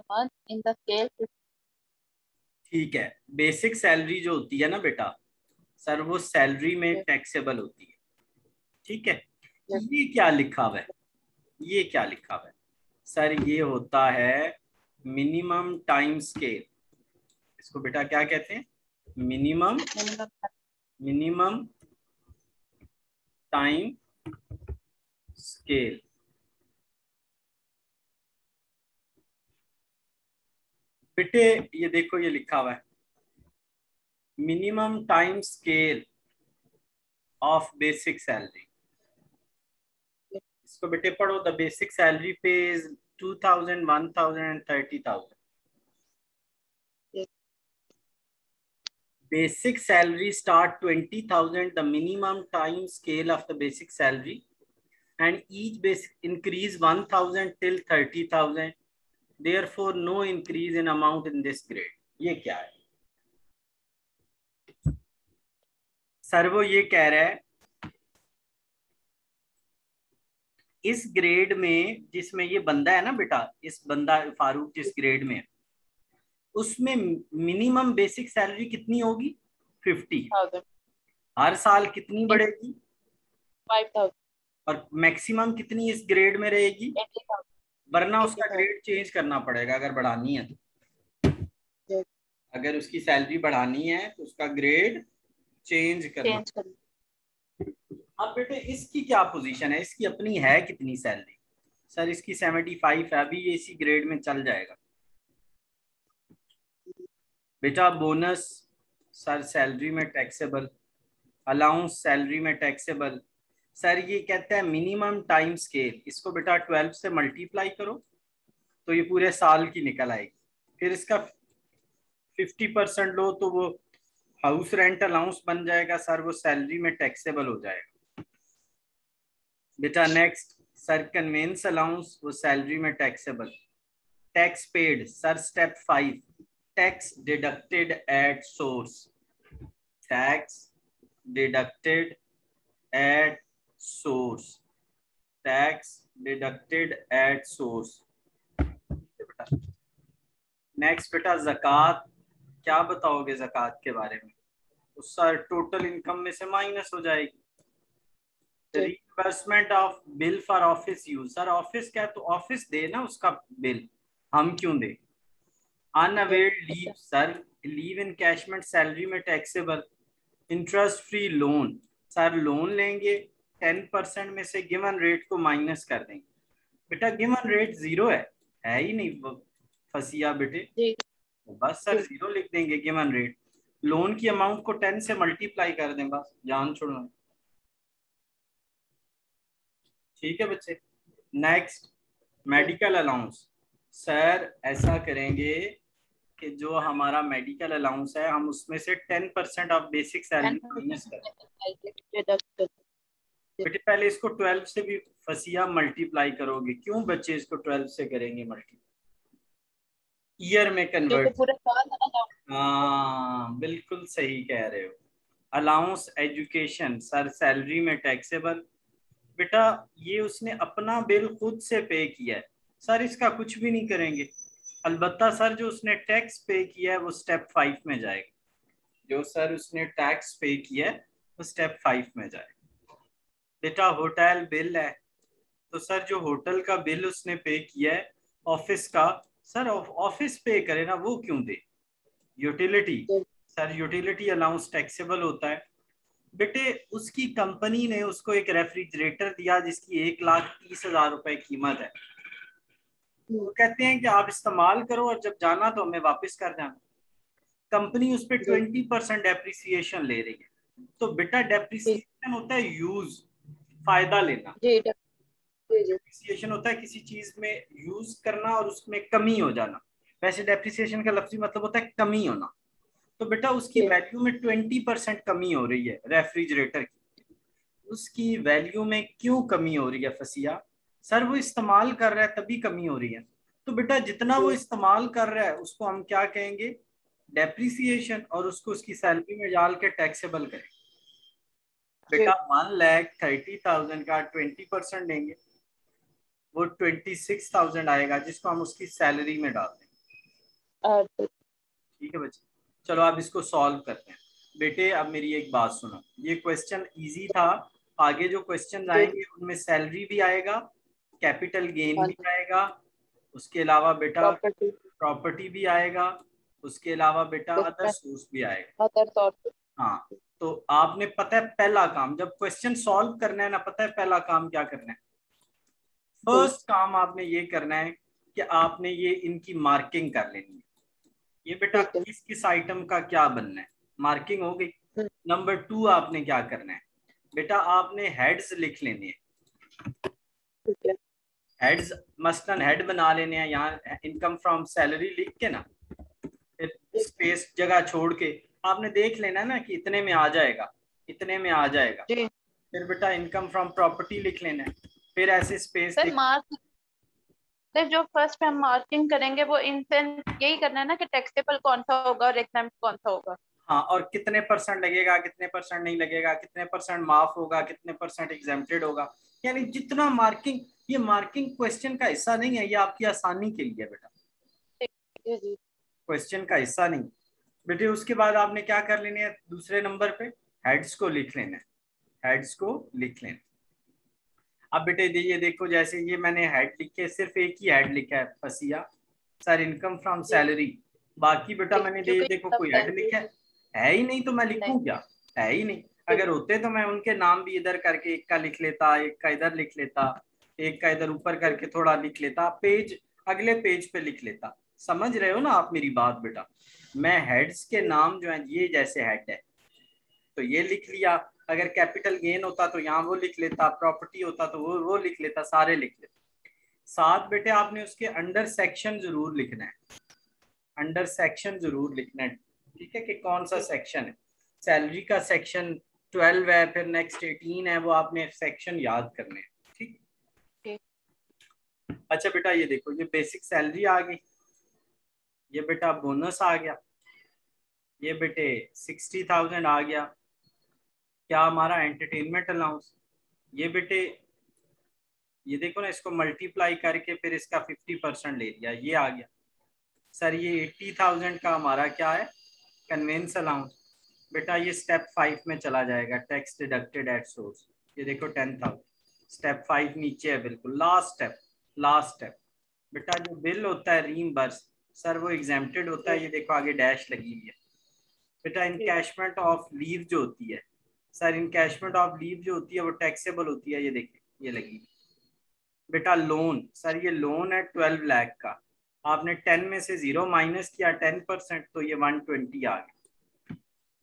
month in the scale. ठीक है, basic salary जो होती है ना बेटा सर, वो सैलरी में टैक्सेबल होती है। ठीक है, ये क्या लिखा हुआ है, ये क्या लिखा हुआ है सर? ये होता है मिनिमम टाइम स्केल। इसको बेटा क्या कहते हैं? Minimum time scale. बेटे ये देखो, ये लिखा हुआ है minimum time scale of basic salary. इसको बेटे पढ़ो, द बेसिक सैलरी पे is 2000, 1000 and 30,000। Basic salary start 20,000, the minimum time scale of the basic salary, and each basic increase 1,000 till 30,000. Therefore, no increase in amount in this grade. ये क्या है sir? वो ये कह रहा है इस ग्रेड में जिसमें ये बंदा है ना बेटा, इस बंदा फारूक जिस ग्रेड में है उसमें मिनिमम बेसिक सैलरी कितनी होगी? 50। हर साल कितनी बढ़ेगी? 5,000। और मैक्सिमम कितनी इस ग्रेड में रहेगी? 80,000। वरना उसका ग्रेड चेंज करना पड़ेगा अगर बढ़ानी है तो। अगर उसकी सैलरी बढ़ानी है तो उसका ग्रेड चेंज करना। अब बेटे इसकी क्या पोजीशन है, इसकी अपनी है कितनी सैलरी? सर इसकी 75 है, अभी ये इसी ग्रेड में चल जाएगा। बेटा बोनस सर सैलरी में टैक्सेबल, अलाउंस सैलरी में टैक्सेबल। सर ये कहता है मिनिमम टाइम स्केल, इसको बेटा 12 से मल्टीप्लाई करो तो ये पूरे साल की निकल आएगी। फिर इसका 50% लो तो वो हाउस रेंट अलाउंस बन जाएगा सर, वो सैलरी में टैक्सेबल हो जाएगा। बेटा नेक्स्ट सर कन्वेंस अलाउंस, वो सैलरी में taxable. Tax paid sir step 5, tax deducted at source, tax deducted at source, tax deducted at source. Next बेटा ज़कात, क्या बताओगे ज़कात के बारे में? तो सर टोटल इनकम में से माइनस हो जाएगी। Reimbursement of bill for office use, sir office क्या, तो ऑफिस दे ना उसका बिल, हम क्यों दे? Unavailed leave sir, leave encashment salary में taxable. Interest free loan sir, loan लेंगे 10% में से गिवन रेट को माइनस कर देंगे। बेटा गिवन रेट 0 है ही नहीं फसिया बेटे, बस सर 0 लिख देंगे गिवन रेट। लोन की अमाउंट को 10 से मल्टीप्लाई कर दें, बस जान छोड़ना। ठीक है बच्चे। नेक्स्ट मेडिकल अलाउंस, सर ऐसा करेंगे कि जो हमारा मेडिकल अलाउंस है हम उसमें से 10% ऑफ बेसिक सैलरी माइनस करें। बेटे पहले इसको 12 से भी फसिया मल्टीप्लाई करोगे, क्यों बच्चे इसको 12 से करेंगे मल्टीप्लाई? ईयर में कन्वर्ट। हाँ बिल्कुल सही कह रहे हो। अलाउंस एजुकेशन सर सैलरी में टैक्सेबल। बेटा ये उसने अपना बिल खुद से पे किया है सर, इसका कुछ भी नहीं करेंगे। अलबत्ता सर जो उसने टैक्स पे किया है वो स्टेप 5 में जाएगा, जो सर उसने टैक्स पे किया है वो स्टेप 5 में जाएगा। बेटा होटल बिल है, तो सर जो होटल का बिल उसने पे किया है ऑफिस का, सर ऑफिस पे करे ना, वो क्यों दे? Utility sir, utility allowance taxable होता है। बेटे उसकी कंपनी ने उसको एक रेफ्रिजरेटर दिया जिसकी 1,30,000 रुपए कीमत है, वो कहते हैं कि आप इस्तेमाल करो और जब जाना तो हमें वापस कर जाना। कंपनी उस पर 20% डेप्रिसिएशन ले रही है। तो बेटा डेप्रिसिएशन होता है यूज, फायदा लेना। डेप्रिसिएशन होता है किसी चीज में यूज करना और उसमें कमी हो जाना। वैसे डेप्रिसिएशन का लफ्जी मतलब होता है कमी होना। तो बेटा उसकी वैल्यू में 20% कमी हो रही है रेफ्रिजरेटर की। उसकी वैल्यू में क्यों कमी हो रही है फसिया? सर वो इस्तेमाल कर रहा है तभी कमी हो रही है। तो बेटा जितना वो इस्तेमाल कर रहा है उसको हम क्या कहेंगे? डेप्रिसिएशन, और उसको उसकी सैलरी में डाल के टैक्सेबल करेंगे। बेटा 1,30,000 का 20% देंगे वो 26,000 आएगा, जिसको हम उसकी सैलरी में डालते हैं। ठीक है बच्चे, चलो आप इसको सॉल्व करते हैं। बेटे अब मेरी एक बात सुनो, ये क्वेश्चन इजी था, आगे जो क्वेश्चन आएंगे उनमें सैलरी भी आएगा, कैपिटल गेन भी आएगा, उसके अलावा बेटा प्रॉपर्टी, प्रॉपर्टी भी आएगा, उसके अलावा बेटा अदर सोर्स भी आएगा। Other source. हाँ, तो आपने पता है पहला काम जब क्वेश्चन सॉल्व करना है ना, पता है पहला काम क्या करना है? फर्स्ट काम आपने ये करना है कि आपने ये इनकी मार्किंग कर लेनी है। ये बेटा ठीक है। किस किस आइटम का क्या बनना है, मार्किंग हो गई। नंबर 2 आपने क्या करना है बेटा, आपने हेड्स लिख लेने हैं। ठीक है। हेड्स मसलन हेड बना लेने हैं, यहाँ इनकम फ्रॉम सैलरी लिख के ना, फिर स्पेस जगह छोड़ के आपने देख लेना ना कि इतने में आ जाएगा, इतने में आ जाएगा। जी फिर बेटा इनकम फ्रॉम प्रॉपर्टी लिख लेना है, फिर ऐसे स्पेस सर, मार्क सर जो फर्स्ट हम मार्किंग करेंगे वो इन सेंस यही करना है ना कि टैक्सेबल कौन सा होगा और एग्जाम्प्ट कौन सा होगा। हाँ, और कितने परसेंट लगेगा, कितने परसेंट नहीं लगेगा, कितने परसेंट माफ होगा, कितने परसेंट एग्जेम्प्टेड होगा, यानी जितना मार्किंग, ये मार्किंग क्वेश्चन का हिस्सा नहीं है, ये आपकी आसानी के लिए बेटा, ठीक है जी। क्वेश्चन का हिस्सा नहीं बेटे। उसके बाद आपने क्या कर लेने हैं, दूसरे नंबर पे हेड्स को लिख लेना है, हेड्स को लिख लेना। अब बेटे ये देखो, जैसे ये मैंने हेड लिखे, सिर्फ एक ही हेड लिखा है फसिया सर, इनकम फ्रॉम जी सैलरी। बाकी बेटा मैंने क्योंकि देखो सब कोई हेड सैलरी लिखा है ही नहीं, तो मैं नहीं। लिखूं क्या? है ही नहीं। ठीक अगर होते तो मैं उनके नाम भी इधर करके एक का लिख लेता, एक का इधर लिख लेता, एक का इधर ऊपर करके थोड़ा लिख लेता, पेज अगले पेज पे लिख लेता। समझ रहे हो ना आप मेरी बात बेटा? मैं हेड्स के नाम जो है, ये जैसे हेड है तो ये लिख लिया, अगर कैपिटल गेन होता तो यहाँ वो लिख लेता, प्रॉपर्टी होता तो वो लिख लेता, सारे लिख लेता। साथ बेटे आपने उसके अंडर सेक्शन जरूर लिखना है, अंडर सेक्शन जरूर लिखना है। ठीक है कि कौन सा सेक्शन है, सैलरी का सेक्शन 12 है, फिर नेक्स्ट 18 है, वो आपने सेक्शन याद करने हैं। ठीक। ठीक। अच्छा बेटा ये देखो, ये बेसिक सैलरी आ गई, ये बेटा बोनस आ गया, ये बेटे 60,000 आ गया, क्या हमारा एंटरटेनमेंट अलाउंस। ये बेटे ये देखो ना, इसको मल्टीप्लाई करके फिर इसका 50% ले लिया, ये आ गया। सर ये 80,000 का हमारा क्या है, कन्वेंस अलाउंस। बेटा ये स्टेप 5 में चला जाएगा, टैक्स डिडक्टेड एट सोर्स। ये देखो 10,000, स्टेप 5 नीचे है बिल्कुल, लास्ट स्टेप, लास्ट स्टेप। बेटा जो बिल होता है रीइंबर्स, सर वो एग्जेम्प्टेड होता है, ये देखो आगे डैश लगी हुई है। बेटा इनकैशमेंट ऑफ लीव जो होती है, सर इनकैशमेंट ऑफ लीव जो होती है वो टैक्सेबल होती है, ये देखिए ये लगी। बेटा लोन, सर ये लोन है 12 लाख का, आपने 10 में से 0 माइनस किया 10%, तो ये 120 आ गया।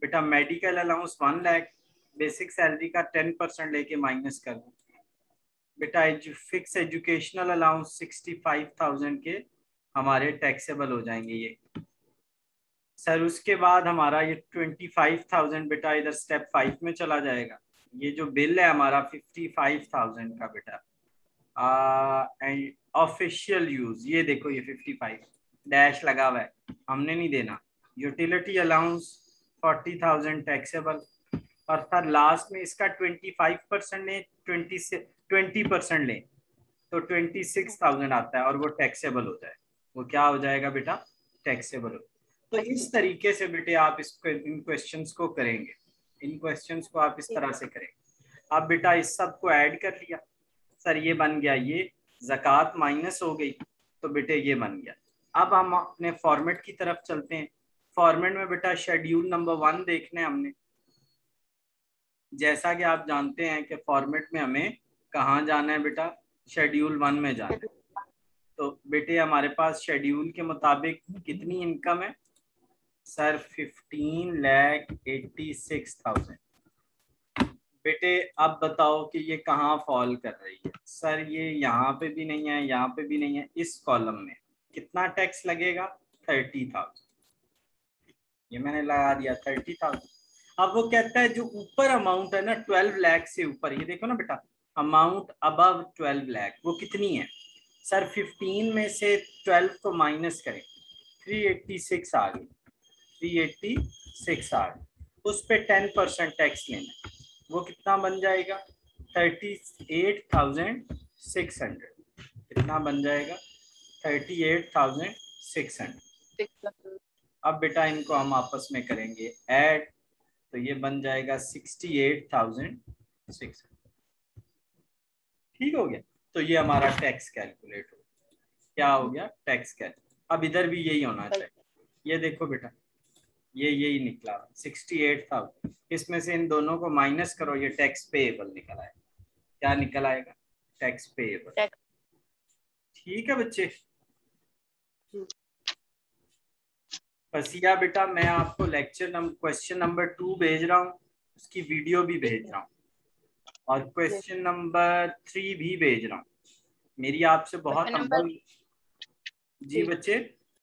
बेटा medical allowance 1 lakh, basic salary का 10% लेके माइनस कर दो। बेटा फिक्स एजुकेशनल अलाउंस 65,000 के हमारे टैक्सेबल हो जाएंगे ये। सर उसके बाद हमारा ये 25,000 बेटा इधर स्टेप 5 में चला जाएगा। ये जो बिल है हमारा 55,000 का बेटा, एंड ऑफिशियल यूज, ये देखो ये 55 डैश लगा हुआ है, हमने नहीं देना। यूटिलिटी अलाउंस 40,000 टैक्सेबल, और सर लास्ट में इसका 25% लें, 20% लें तो 26,000 आता है, और वो टैक्सेबल हो जाए, वो क्या हो जाएगा बेटा, टैक्सेबल हो। तो इस तरीके से बेटे आप इसको, इन क्वेश्चंस को करेंगे, इन क्वेश्चंस को आप इस तरह से करेंगे। अब बेटा इस सब को ऐड कर लिया, सर ये बन गया, ये ज़कात माइनस हो गई, तो बेटे ये बन गया। अब हम अपने फॉर्मेट की तरफ चलते हैं। फॉर्मेट में बेटा शेड्यूल नंबर 1 देखने हमने, जैसा कि आप जानते हैं कि फॉर्मेट में हमें कहाँ जाना है बेटा, शेड्यूल 1 में जाना है। तो बेटे हमारे पास शेड्यूल के मुताबिक कितनी इनकम है, सर 15,86,000। बेटे अब बताओ कि ये कहाँ फॉल कर रही है, सर ये यहाँ पे भी नहीं है, यहाँ पे भी नहीं है, इस कॉलम में कितना टैक्स लगेगा, 30,000। ये मैंने लगा दिया 30,000। अब वो कहता है जो ऊपर अमाउंट है ना 12 लाख से ऊपर, ये देखो ना बेटा, अमाउंट अबव 12 लाख वो कितनी है, सर 15 में से 12 को माइनस करें, 386 आ गई, 386 आ गई, उस पे 10% टैक्स लेना है, वो कितना बन जाएगा, 38,600। कितना बन जाएगा 38,600। 600। अब बेटा इनको हम आपस में करेंगे ऐड, तो ये बन जाएगा 68,600। ठीक हो गया। तो ये हमारा टैक्स कैलकुलेट हो गया। क्या हो गया? Tax calculate. अब इधर भी यही होना चाहिए। ये देखो बेटा, ये यही निकला 68,000। इसमें से इन दोनों को माइनस करो, ये टैक्स पेएबल निकल आएगा। क्या निकल आएगा? Tax payable. ठीक है बच्चे। फसिया बेटा, मैं आपको लेक्चर क्वेश्चन नंबर 2 भेज रहा हूँ, उसकी वीडियो भी भेज रहा हूँ, और क्वेश्चन नंबर 3 भी भेज रहा हूँ। मेरी आपसे बहुत नंबर हम्बल। जी बच्चे।